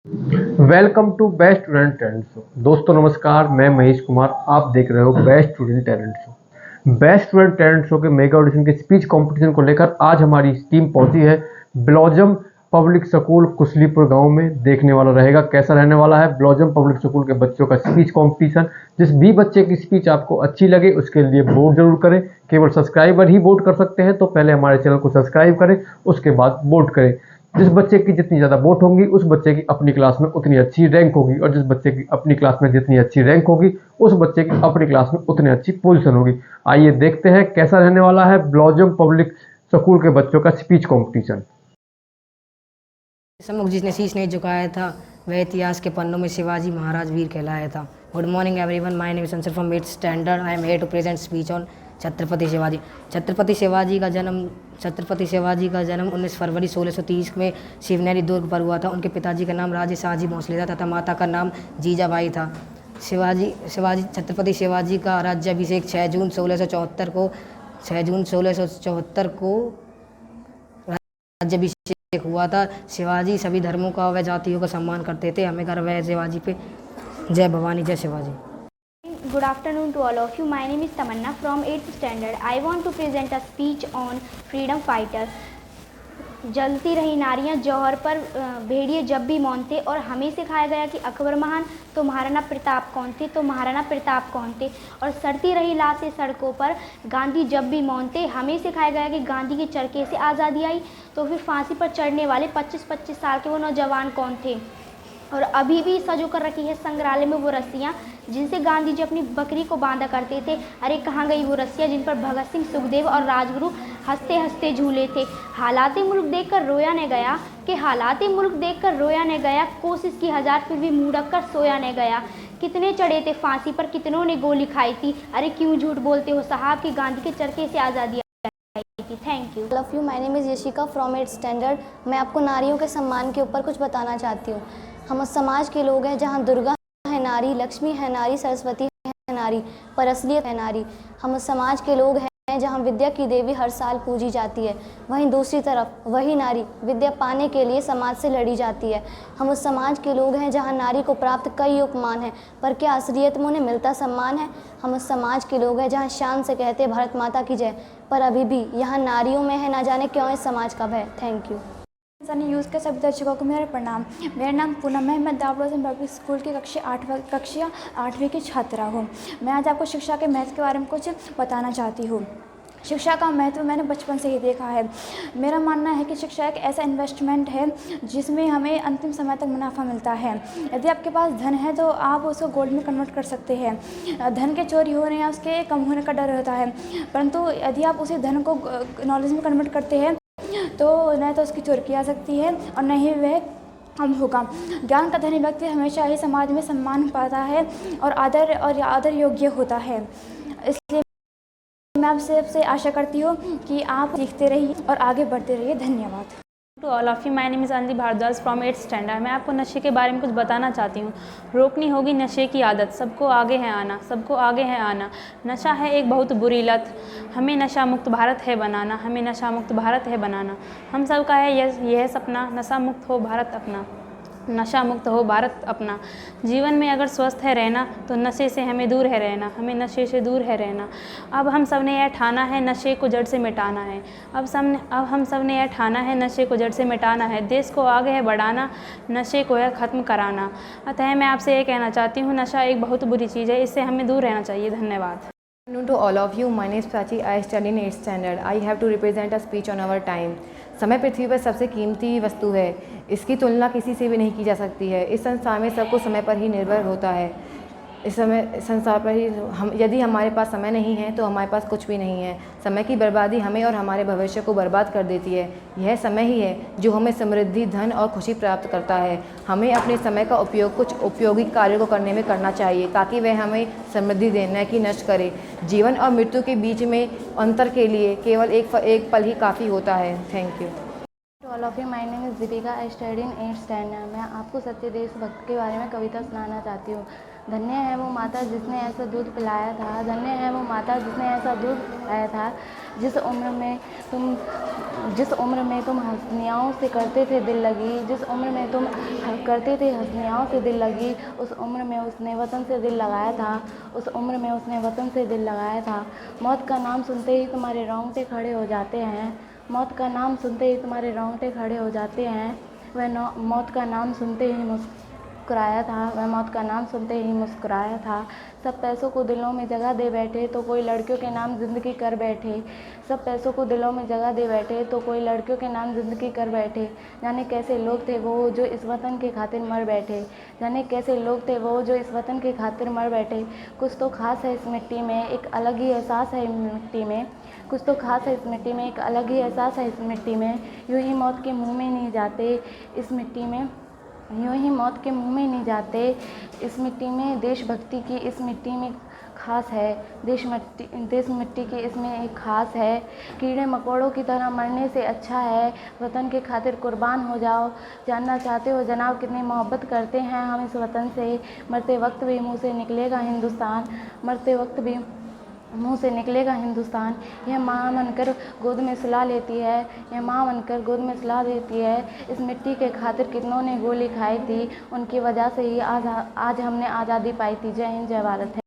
Welcome to best student talent show. दोस्तों नमस्कार, मैं महेश कुमार। आप देख रहे हो best student talent show. Best student talent show के मेगा ऑडिशन के स्पीच कंपटीशन को लेकर आज हमारी टीम पहुंची है ब्लॉजम पब्लिक स्कूल कुसलीपुर गांव में। देखने वाला रहेगा कैसा रहने वाला है ब्लॉजम पब्लिक स्कूल के बच्चों का स्पीच कंपटीशन। जिस भी बच्चे की स्पीच आपको अच्छी लगे उसके लिए वोट जरूर करें। केवल सब्सक्राइबर ही वोट कर सकते हैं, तो पहले हमारे चैनल को सब्सक्राइब करें, उसके बाद वोट करें। जिस बच्चे की जितनी ज़्यादा वोट होंगी उस बच्चे की अपनी क्लास में उतनी अच्छी रैंक होगी, और जिस बच्चे की अपनी क्लास में जितनी अच्छी रैंक होगी उस बच्चे की अपनी क्लास में उतनी अच्छी पोजीशन होगी। आइए देखते हैं कैसा रहने वाला है ब्लॉजम पब्लिक स्कूल के बच्चों का स्पीच कंपटीशन। सम्मुख जिसने शीश नहीं झुकाया था वह इतिहास के पन्नों में शिवाजी महाराज वीर कहलाया था। Good morning everyone, my name is Anshul from 8th standard. I am here to present speech on Chhatrapati Shivaji. Chhatrapati Shivaji का जन्म 19 फरवरी 1630 में शिवनेरी दुर्ग पर हुआ था। उनके पिताजी का नाम राजे शाहजी भोसले था तथा माता का नाम जीजाबाई था। छत्रपति शिवाजी का राज्याभिषेक 6 जून 1674 को राज्याभिषेक हुआ था। शिवाजी सभी धर्मों का व जातियों का सम्मान करते थे। हमें गर्व है शिवाजी पे। जय भवानी, जय Shivaji. Good afternoon to all of you. My name is Tamanna from 8th standard. I want to present a speech on freedom fighters. जलती रही नारियां जौहर पर भेड़िए जब भी मौनते, और हमें सिखाया गया कि अकबर महान तो महाराणा प्रताप कौन थे। और सड़ती रही लाशें सड़कों पर गांधी जब भी मौनते, हमें सिखाया गया कि गांधी के चरखे से आज़ादी आई। तो फिर फांसी पर चढ़ने वाले 25-25 साल के वो नौजवान कौन थे। और अभी भी सजो कर रखी है संग्रहालय में वो रस्सियाँ जिनसे गांधी जी अपनी बकरी को बांधा करते थे। अरे कहाँ गई वो रस्सियाँ जिन पर भगत सिंह, सुखदेव और राजगुरु हंसते हंसते झूले थे। हालाते मुल्क देखकर रोया ने गया, कोशिश की हजार फिर भी मुँह ढक कर सोया ने गया। कितने चढ़े थे फांसी पर, कितनों ने गोली खाई थी। अरे क्यों झूठ बोलते हो साहब कि गांधी के चरखे से आज़ादी आई थी। Thank you. All of you, my name is Yashika from 8th standard. मैं आपको नारियों के सम्मान के ऊपर कुछ बताना चाहती हूँ। हम उस समाज के लोग हैं जहाँ दुर्गा है नारी, लक्ष्मी है नारी, सरस्वती है नारी, पर असलियत है नारी। हम उस समाज के लोग हैं जहाँ विद्या की देवी हर साल पूजी जाती है, वहीं दूसरी तरफ वही नारी विद्या पाने के लिए समाज से लड़ी जाती है। हम उस समाज के लोग हैं जहाँ नारी को प्राप्त कई उपमान हैं, पर क्या असलियत में उन्हें मिलता सम्मान है। हम उस समाज के लोग हैं जहाँ शान से कहते हैं भारत माता की जय, पर अभी भी यहाँ नारियों में है ना जाने क्यों इस समाज का भय। Thank you. सनी यूज़ के सभी दर्शकों को मेरा प्रणाम। मेरा नाम पूनम है। मैं दावरोजन पब्लिक स्कूल की कक्षा 8वीं की छात्रा हूँ। मैं आज आपको शिक्षा के महत्व के बारे में कुछ बताना चाहती हूँ। शिक्षा का महत्व मैंने बचपन से ही देखा है। मेरा मानना है कि शिक्षा एक ऐसा इन्वेस्टमेंट है जिसमें हमें अंतिम समय तक मुनाफा मिलता है। यदि आपके पास धन है तो आप उसको गोल्ड में कन्वर्ट कर सकते हैं। धन के चोरी होने या उसके कम होने का डर होता है, परंतु यदि आप उसी धन को नॉलेज में कन्वर्ट करते हैं तो न तो उसकी चोरी की जा सकती है और न ही वह कम होगा। ज्ञान का धनी व्यक्ति हमेशा ही समाज में सम्मान पाता है और आदर योग्य होता है। इसलिए मैं आपसे आशा करती हूँ कि आप सीखते रहिए और आगे बढ़ते रहिए। धन्यवाद। To all of you, my name is Anjali Bhardwaj from 8th standard. मैं आपको नशे के बारे में कुछ बताना चाहती हूँ। रोकनी होगी नशे की आदत, सबको आगे है आना। नशा है एक बहुत बुरी लत, हमें नशा मुक्त भारत है बनाना। हम सब का है यह सपना, नशा मुक्त हो भारत अपना। जीवन में अगर स्वस्थ है रहना तो नशे से हमें दूर है रहना। अब हम सब ने यह ठाना है नशे को जड़ से मिटाना है। देश को आगे है बढ़ाना, नशे को है ख़त्म कराना। अतः मैं आपसे ये कहना चाहती हूँ, नशा एक बहुत बुरी चीज़ है, इससे हमें दूर रहना चाहिए। धन्यवाद। Afternoon to all of you. My name is Prachi. I study in 8th standard. I have to represent a speech on our time. समय पृथ्वी पर सबसे कीमती वस्तु है, इसकी तुलना किसी से भी नहीं की जा सकती है। इस संसार में सब कुछ समय पर ही निर्भर होता है। इस संसार पर ही यदि हमारे पास समय नहीं है तो हमारे पास कुछ भी नहीं है। समय की बर्बादी हमें और हमारे भविष्य को बर्बाद कर देती है। यह समय ही है जो हमें समृद्धि, धन और खुशी प्राप्त करता है। हमें अपने समय का उपयोग कुछ उपयोगी कार्यों को करने में करना चाहिए ताकि वह हमें समृद्धि दे, न कि नष्ट करे। जीवन और मृत्यु के बीच में अंतर के लिए केवल एक पल ही काफ़ी होता है। Thank you. All of you, my name is Deepika. I study in 8th standard. मैं आपको सत्य देशभक्त के बारे में कविता सुनाना चाहती हूँ। धन्य है वो माता जिसने ऐसा दूध पिलाया था, धन्य है वो माता जिसने ऐसा दूध पिलाया था। जिस उम्र में तुम हंसनियाओं से करते थे दिल लगी, जिस उम्र में तुम करते थे हंसनियाओं से दिल लगी, उस उम्र में उसने वतन से दिल लगाया था, उस उम्र में उसने वतन से दिल लगाया था। मौत का नाम सुनते ही तुम्हारे रोंगटे खड़े हो जाते हैं, मौत का नाम सुनते ही तुम्हारे रोंगटे खड़े हो जाते हैं। वह मौत का नाम सुनते ही मुस्कुराया था, वह मौत का नाम सुनते ही मुस्कुराया था। सब पैसों को दिलों में जगह दे बैठे तो कोई लड़कियों के नाम ज़िंदगी कर बैठे, सब पैसों को दिलों में जगह दे बैठे तो कोई लड़कियों के नाम ज़िंदगी कर बैठे। जाने कैसे लोग थे वो जो इस वतन के खातिर मर बैठे, जाने कैसे लोग थे वो जो इस वतन के खातिर मर बैठे। कुछ तो खास है इस मिट्टी में, एक अलग ही एहसास है इस मिट्टी में, कुछ तो खास है इस मिट्टी में, एक अलग ही एहसास है इस मिट्टी में। यूं ही मौत के मुँह में नहीं जाते इस मिट्टी में, यूं ही मौत के मुँह में नहीं जाते इस मिट्टी में। देशभक्ति की इस मिट्टी में खास है, देश मिट्टी की इसमें एक खास है। कीड़े मकोड़ों की तरह मरने से अच्छा है वतन के खातिर कुर्बान हो जाओ। जानना चाहते हो जनाब कितनी मोहब्बत करते हैं हम इस वतन से। मरते वक्त भी मुँह से निकलेगा हिंदुस्तान, मरते वक्त भी मुँह से निकलेगा हिंदुस्तान। यह माँ बनकर गोद में सुला लेती है, यह माँ बनकर गोद में सुला देती है। इस मिट्टी के खातिर कितनों ने गोली खाई थी, उनकी वजह से ही आज हमने आज़ादी पाई थी। जय हिंद, जय भारत।